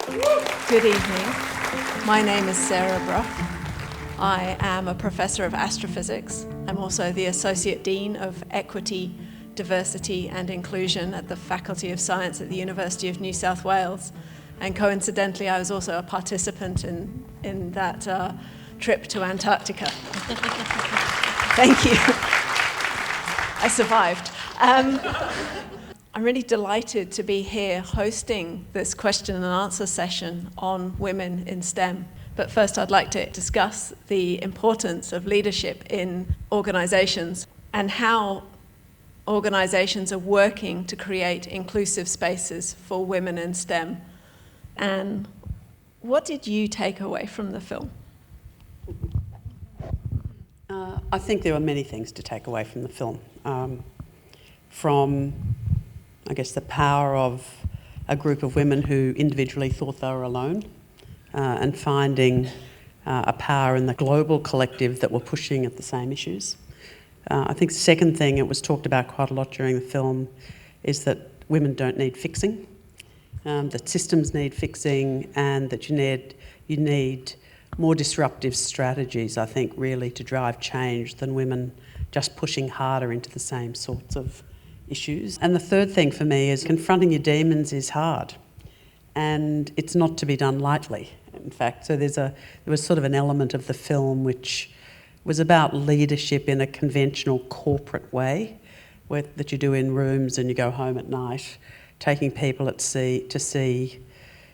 Good evening. My name is Sarah BROUGH. I am a professor of astrophysics. I'm also the Associate Dean of Equity, Diversity and Inclusion at the Faculty of Science at the University of New South Wales. And coincidentally, I was also a participant in that trip to Antarctica. Thank you. I survived. I'm really delighted to be here hosting this question and answer session on women in STEM. But first, I'd like to discuss the importance of leadership in organizations and how organizations are working to create inclusive spaces for women in STEM. And what did you take away from the film? I think there were many things to take away from the film. From, I guess, the power of a group of women who individually thought they were alone, and finding a power in the global collective that were pushing at the same issues. I think the second thing, it was talked about quite a lot during the film, is that women don't need fixing, that systems need fixing, and that you need more disruptive strategies, I think, really to drive change than women just pushing harder into the same sorts of issues. And the third thing for me is confronting your demons is hard, and it's not to be done lightly, in fact. So there was sort of an element of the film which was about leadership in a conventional corporate way, that you do in rooms and you go home at night, taking people to sea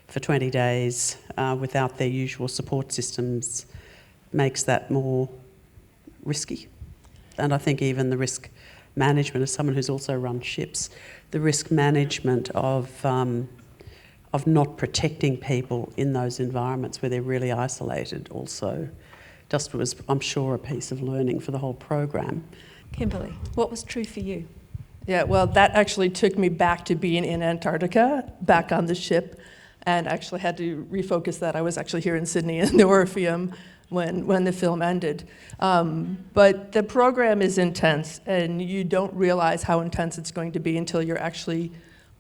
for 20 days without their usual support systems makes that more risky. And I think even the risk management, as someone who's also run ships, the risk management of not protecting people in those environments where they're really isolated also just was, I'm sure, a piece of learning for the whole program. Kimberly, what was true for you? Yeah, well, that actually took me back to being in Antarctica, back on the ship, and actually had to refocus that. I was actually here in Sydney in the Orpheum when the film ended. But the program is intense, and you don't realize how intense it's going to be until you're actually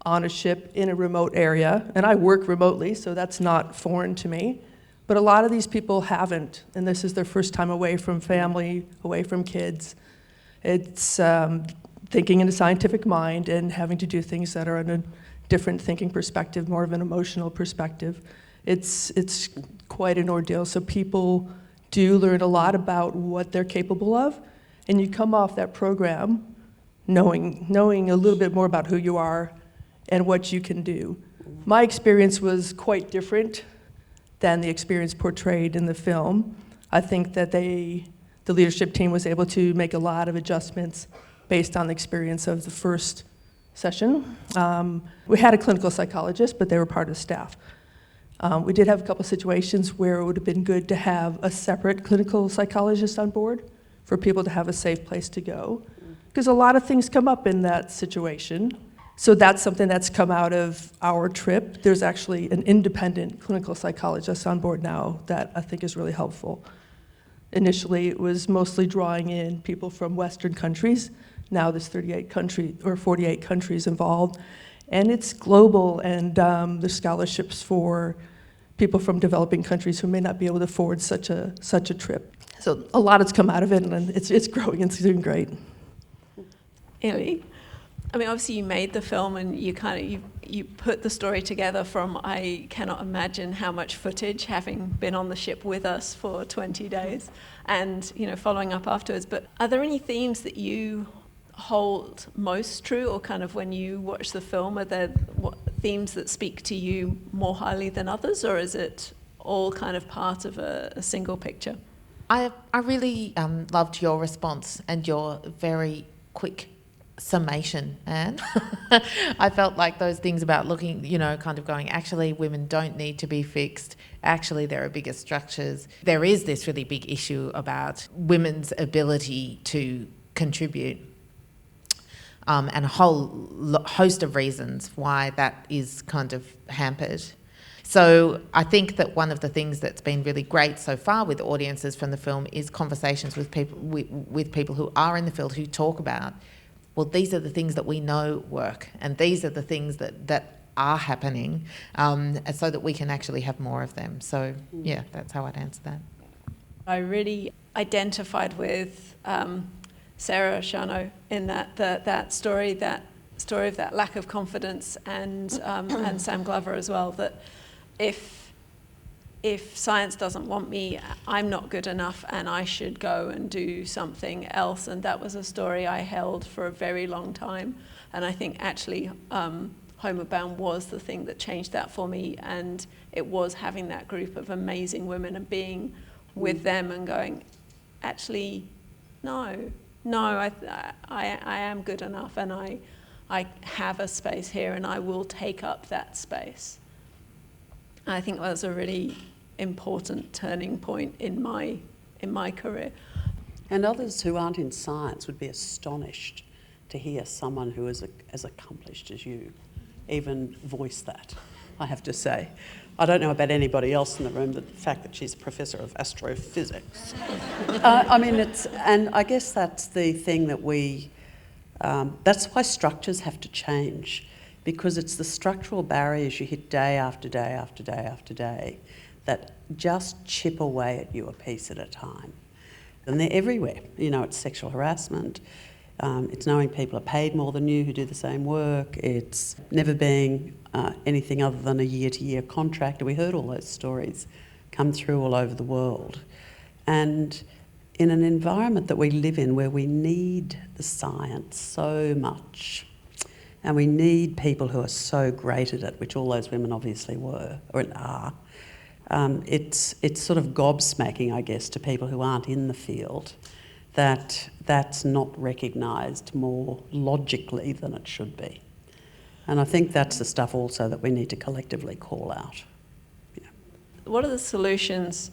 on a ship in a remote area. And I work remotely, so that's not foreign to me. But a lot of these people haven't, and this is their first time away from family, away from kids. It's thinking in a scientific mind and having to do things that are in a different thinking perspective, more of an emotional perspective. It's quite an ordeal. So people do learn a lot about what they're capable of, and you come off that program knowing a little bit more about who you are and what you can do. My experience was quite different than the experience portrayed in the film. I think that the leadership team was able to make a lot of adjustments based on the experience of the first session. We had a clinical psychologist, but they were part of staff. We did have a couple situations where it would have been good to have a separate clinical psychologist on board for people to have a safe place to go, because a lot of things come up in that situation. So that's something that's come out of our trip. There's actually an independent clinical psychologist on board now that I think is really helpful. Initially, it was mostly drawing in people from Western countries. Now there's 48 countries involved, and it's global, and there's scholarships for people from developing countries who may not be able to afford such a trip. So a lot has come out of it, and it's growing, it's doing great. Ellie, I mean, obviously you made the film and you put the story together from, I cannot imagine how much footage, having been on the ship with us for 20 days and, following up afterwards. But are there any themes that you hold most true, or kind of when you watch the film, are there themes that speak to you more highly than others, or is it all kind of part of a single picture? I really loved your response and your very quick summation, Anne. I felt like those things about looking, kind of going, actually women don't need to be fixed, actually there are bigger structures. There is this really big issue about women's ability to contribute, and a whole host of reasons why that is kind of hampered. So I think that one of the things that's been really great so far with audiences from the film is conversations with people who are in the field, who talk about, well, these are the things that we know work, and these are the things that are happening, so that we can actually have more of them. So yeah, that's how I'd answer that. I really identified with Sarah Shano in that story of that lack of confidence, and Sam Glover as well, that if science doesn't want me, I'm not good enough and I should go and do something else. And that was a story I held for a very long time. And I think actually Homeward Bound was the thing that changed that for me. And it was having that group of amazing women and being with them and going, actually, no, I am good enough, and I have a space here and I will take up that space. I think that was a really important turning point in my career. And others who aren't in science would be astonished to hear someone who is as accomplished as you even voice that, I have to say. I don't know about anybody else in the room, the fact that she's a professor of astrophysics. And I guess that's the thing that that's why structures have to change, because it's the structural barriers you hit day after day after day after day that just chip away at you a piece at a time. And they're everywhere. It's sexual harassment, it's knowing people are paid more than you who do the same work, it's never being anything other than a year-to-year contract. We heard all those stories come through all over the world. And in an environment that we live in where we need the science so much, and we need people who are so great at it, which all those women obviously were or are, it's sort of gobsmacking, I guess, to people who aren't in the field that's not recognised more logically than it should be. And I think that's the stuff also that we need to collectively call out. Yeah. What are the solutions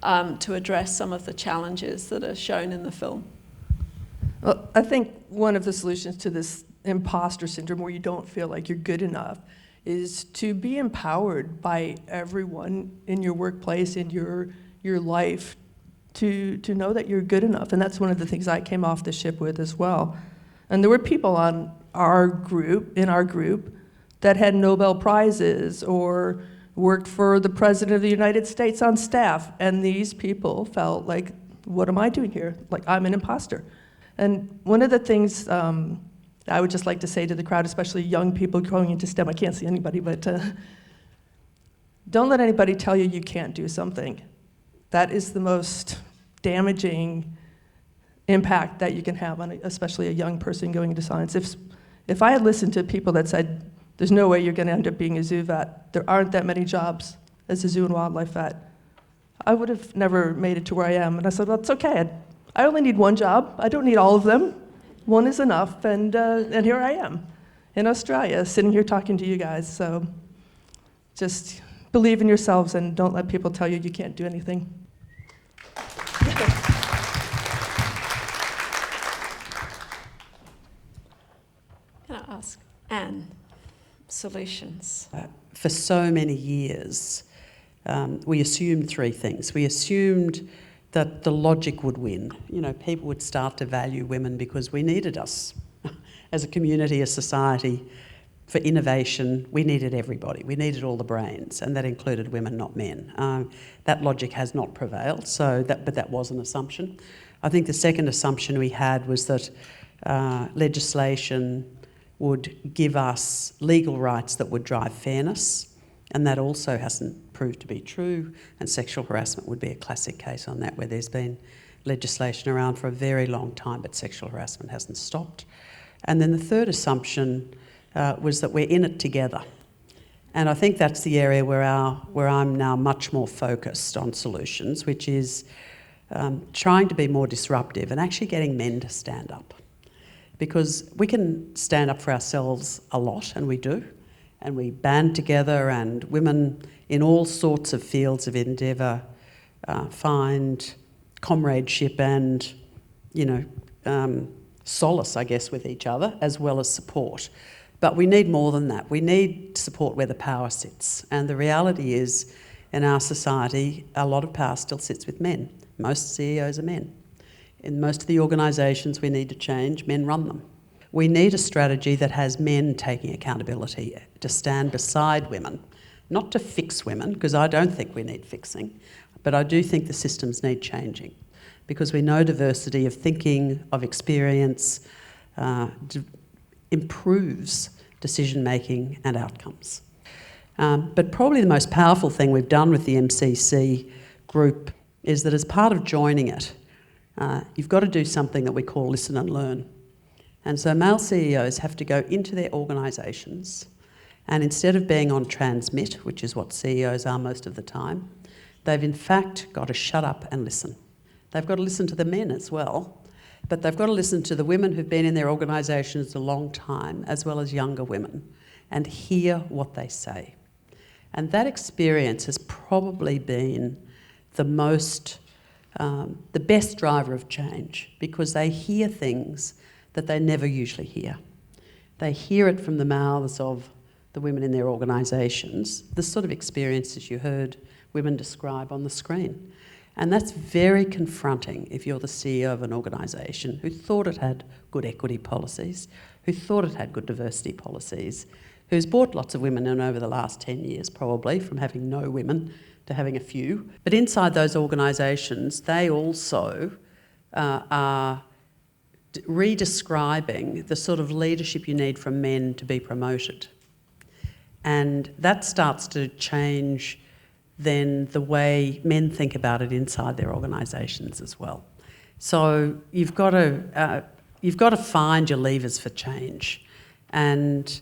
to address some of the challenges that are shown in the film? Well, I think one of the solutions to this imposter syndrome, where you don't feel like you're good enough, is to be empowered by everyone in your workplace, in your life, to know that you're good enough. And that's one of the things I came off the ship with as well. And there were people in our group, that had Nobel Prizes or worked for the President of the United States on staff. And these people felt like, what am I doing here? Like, I'm an imposter. And one of the things I would just like to say to the crowd, especially young people going into STEM, I can't see anybody, but don't let anybody tell you can't do something. That is the most damaging impact that you can have on especially a young person going into science. If I had listened to people that said, there's no way you're going to end up being a zoo vet, there aren't that many jobs as a zoo and wildlife vet, I would have never made it to where I am. And I said, well, it's okay. I only need one job. I don't need all of them. One is enough, and here I am in Australia, sitting here talking to you guys. So just believe in yourselves and don't let people tell you can't do anything. Can I ask Anne, solutions? For so many years, we assumed three things. We assumed that the logic would win. People would start to value women because we needed us. As a community, a society, for innovation, we needed everybody. We needed all the brains, and that included women, not men. That logic has not prevailed, but that was an assumption. I think the second assumption we had was that legislation would give us legal rights that would drive fairness, and that also hasn't proved to be true, and sexual harassment would be a classic case on that, where there's been legislation around for a very long time, but sexual harassment hasn't stopped. And then the third assumption was that we're in it together. And I think that's the area where I'm now much more focused on solutions, which is trying to be more disruptive and actually getting men to stand up. Because we can stand up for ourselves a lot, and we do, and we band together, and women in all sorts of fields of endeavour find comradeship and, solace, I guess, with each other, as well as support. But we need more than that. We need support where the power sits. And the reality is, in our society, a lot of power still sits with men. Most CEOs are men. In most of the organisations we need to change, men run them. We need a strategy that has men taking accountability to stand beside women, not to fix women, because I don't think we need fixing, but I do think the systems need changing, because we know diversity of thinking, of experience, improves decision-making and outcomes. But probably the most powerful thing we've done with the MCC group is that as part of joining it, you've got to do something that we call listen and learn. And so male CEOs have to go into their organisations, and instead of being on transmit, which is what CEOs are most of the time, they've in fact got to shut up and listen. They've got to listen to the men as well, but they've got to listen to the women who've been in their organisations a long time, as well as younger women, and hear what they say. And that experience has probably been the best driver of change, because they hear things that they never usually hear. They hear it from the mouths of the women in their organisations, the sort of experiences you heard women describe on the screen. And that's very confronting if you're the CEO of an organisation who thought it had good equity policies, who thought it had good diversity policies, who's brought lots of women in over the last 10 years probably, from having no women to having a few. But inside those organisations, they also are redescribing the sort of leadership you need from men to be promoted. And that starts to change then the way men think about it inside their organisations as well. So you've got to find your levers for change. And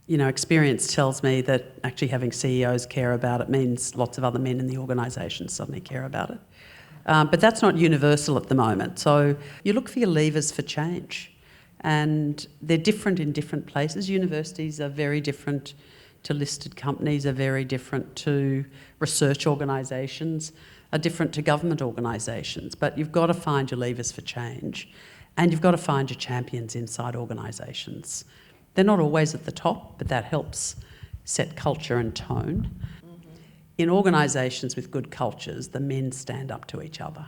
experience tells me that actually having CEOs care about it means lots of other men in the organisation suddenly care about it. But that's not universal at the moment. So you look for your levers for change. And they're different in different places. Universities are very different to listed companies, are very different to research organisations, are different to government organisations. But you've got to find your levers for change, and you've got to find your champions inside organisations. They're not always at the top, but that helps set culture and tone. In organisations with good cultures, the men stand up to each other.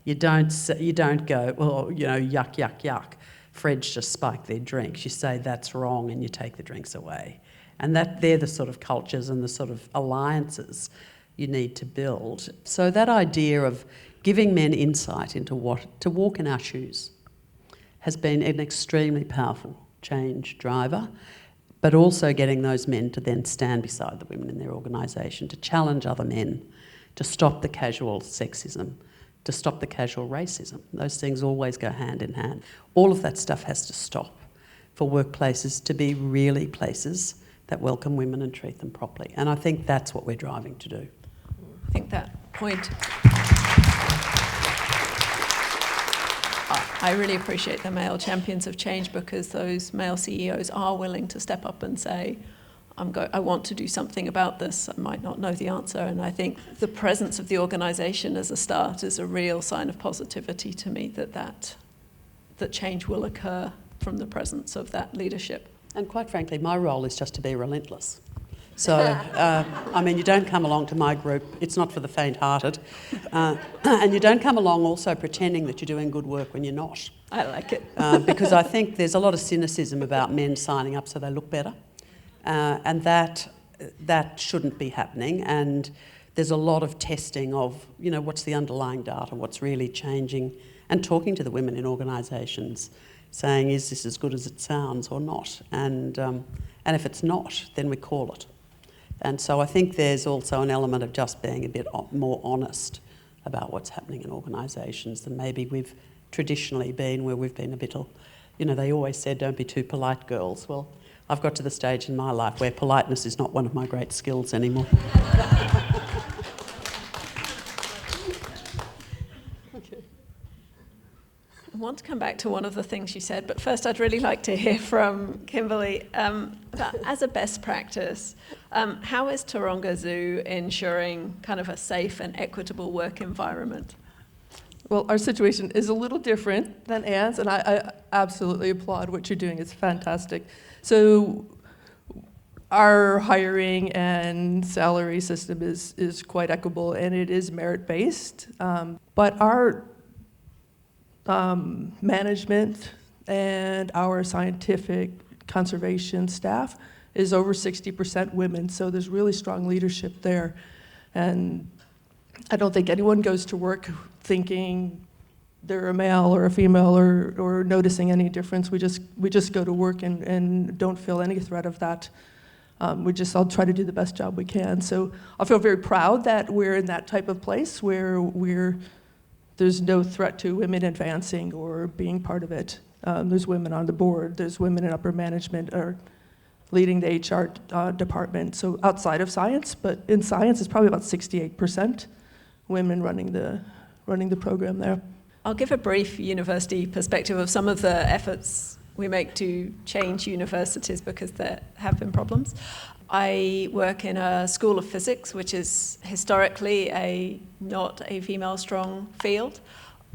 You don't go, well, yuck, yuck, yuck. Fred's just spiked their drinks. You say that's wrong and you take the drinks away. And they're the sort of cultures and the sort of alliances you need to build. So that idea of giving men insight into what to walk in our shoes has been an extremely powerful change driver, but also getting those men to then stand beside the women in their organisation, to challenge other men, to stop the casual sexism, to stop the casual racism. Those things always go hand in hand. All of that stuff has to stop for workplaces to be really places that welcome women and treat them properly. And I think that's what we're driving to do. I think that point, I really appreciate the male champions of change, because those male CEOs are willing to step up and say, I want to do something about this. I might not know the answer. And I think the presence of the organisation as a start is a real sign of positivity to me, that change will occur from the presence of that leadership. And quite frankly, my role is just to be relentless. So, you don't come along to my group, it's not for the faint-hearted, and you don't come along also pretending that you're doing good work when you're not. I like it. Because I think there's a lot of cynicism about men signing up so they look better. And that shouldn't be happening, and there's a lot of testing of, what's the underlying data, what's really changing, and talking to the women in organisations, saying, is this as good as it sounds or not? And if it's not, then we call it. And so I think there's also an element of just being a bit more honest about what's happening in organisations than maybe we've traditionally been, where we've been a bit, they always said, don't be too polite, girls. Well, I've got to the stage in my life where politeness is not one of my great skills anymore. I want to come back to one of the things you said, but first I'd really like to hear from Kimberley. As a best practice, how is Taronga Zoo ensuring kind of a safe and equitable work environment? Well, our situation is a little different than Anne's, and I absolutely applaud what you're doing. It's fantastic. So our hiring and salary system is quite equitable, and it is merit-based. But our management and our scientific conservation staff is over 60% women, so there's really strong leadership there. And I don't think anyone goes to work thinking they're a male or a female or noticing any difference. We just go to work and don't feel any threat of that. We just all try to do the best job we can. So I feel very proud that we're in that type of place where there's no threat to women advancing or being part of it. There's women on the board, there's women in upper management or leading the HR department. So outside of science, but in science it's probably about 68% women running the program there. I'll give a brief university perspective of some of the efforts we make to change universities because there have been problems. I work in a school of physics, which is historically not a female-strong field.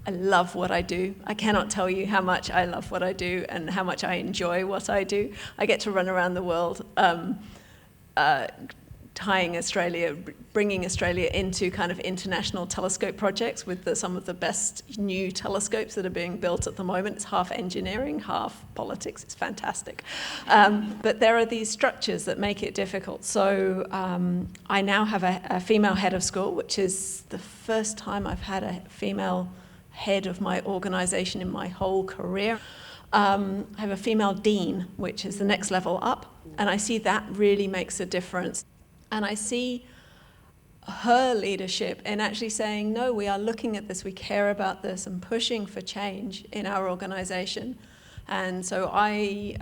I love what I do. I cannot tell you how much I love what I do and how much I enjoy what I do. I get to run around the world bringing Australia into kind of international telescope projects with some of the best new telescopes that are being built at the moment. It's half engineering, half politics. It's fantastic. But there are these structures that make it difficult. So I now have a female head of school, which is the first time I've had a female head of my organisation in my whole career. I have a female dean, which is the next level up, and I see that really makes a difference. And I see her leadership in actually saying, no, we are looking at this, we care about this, and pushing for change in our organisation. And so I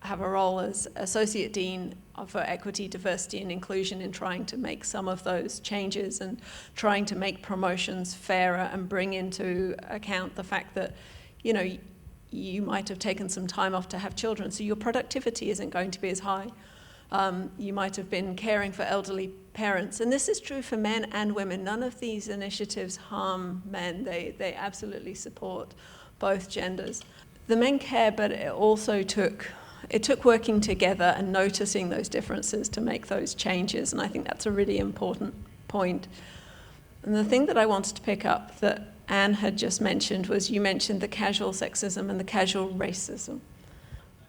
have a role as Associate Dean for Equity, Diversity and Inclusion in trying to make some of those changes and trying to make promotions fairer and bring into account the fact that, you know, you might have taken some time off to have children, so your productivity isn't going to be as high. You might have been caring for elderly parents. And this is true for men and women. None of these initiatives harm men. They absolutely support both genders. The men care, but it took working together and noticing those differences to make those changes. And I think that's a really important point. And the thing that I wanted to pick up that Anne had just mentioned was you mentioned the casual sexism and the casual racism.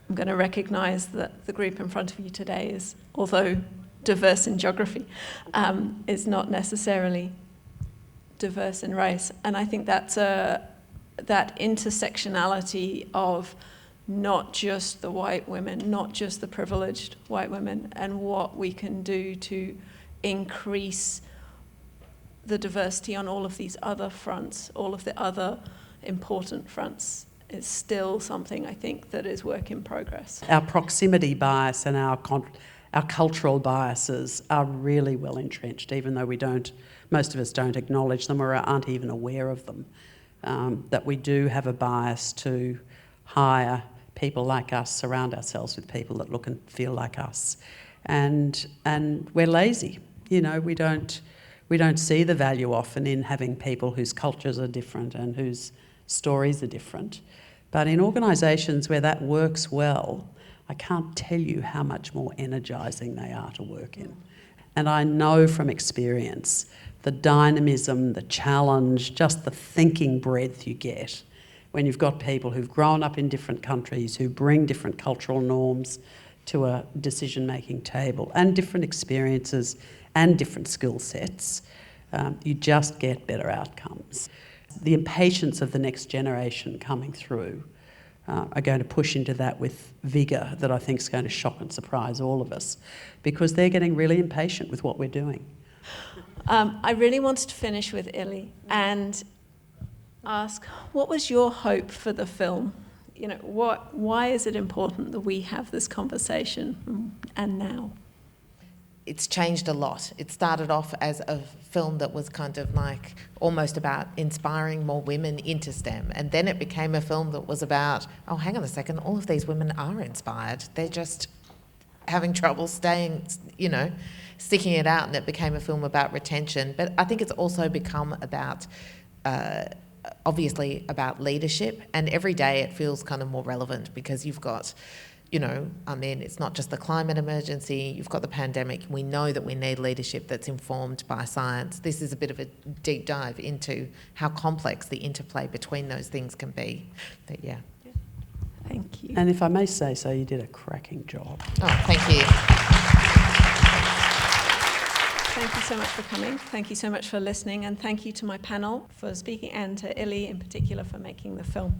I'm going to recognise that the group in front of you today is, although diverse in geography, is not necessarily diverse in race. And I think that's that intersectionality of not just the white women, not just the privileged white women, and what we can do to increase the diversity on all of these other fronts, all of the other important fronts, is still something I think that is work in progress. Our proximity bias and our cultural biases are really well entrenched, even though most of us don't acknowledge them or aren't even aware of them. That we do have a bias to hire people like us, surround ourselves with people that look and feel like us, and we're lazy. You know, we don't see the value often in having people whose cultures are different and whose stories are different. But in organisations where that works well, I can't tell you how much more energising they are to work in. And I know from experience the dynamism, the challenge, just the thinking breadth you get when you've got people who've grown up in different countries, who bring different cultural norms to a decision-making table and different experiences and different skill sets. You just get better outcomes. The impatience of the next generation coming through are going to push into that with vigour that I think is going to shock and surprise all of us, because they're getting really impatient with what we're doing. I really wanted to finish with Illy and ask, what was your hope for the film? You know, why is it important that we have this conversation and now? It's changed a lot. It started off as a film that was kind of like almost about inspiring more women into STEM. And then it became a film that was about, oh, hang on a second, all of these women are inspired. They're just having trouble staying, sticking it out. And it became a film about retention. But I think it's also become about, obviously, about leadership. And every day it feels kind of more relevant because you've got, it's not just the climate emergency, you've got the pandemic. We know that we need leadership that's informed by science. This is a bit of a deep dive into how complex the interplay between those things can be. But yeah. Thank you. And if I may say so, you did a cracking job. Oh, thank you. Thank you so much for coming. Thank you so much for listening. And thank you to my panel for speaking and to Illy in particular for making the film.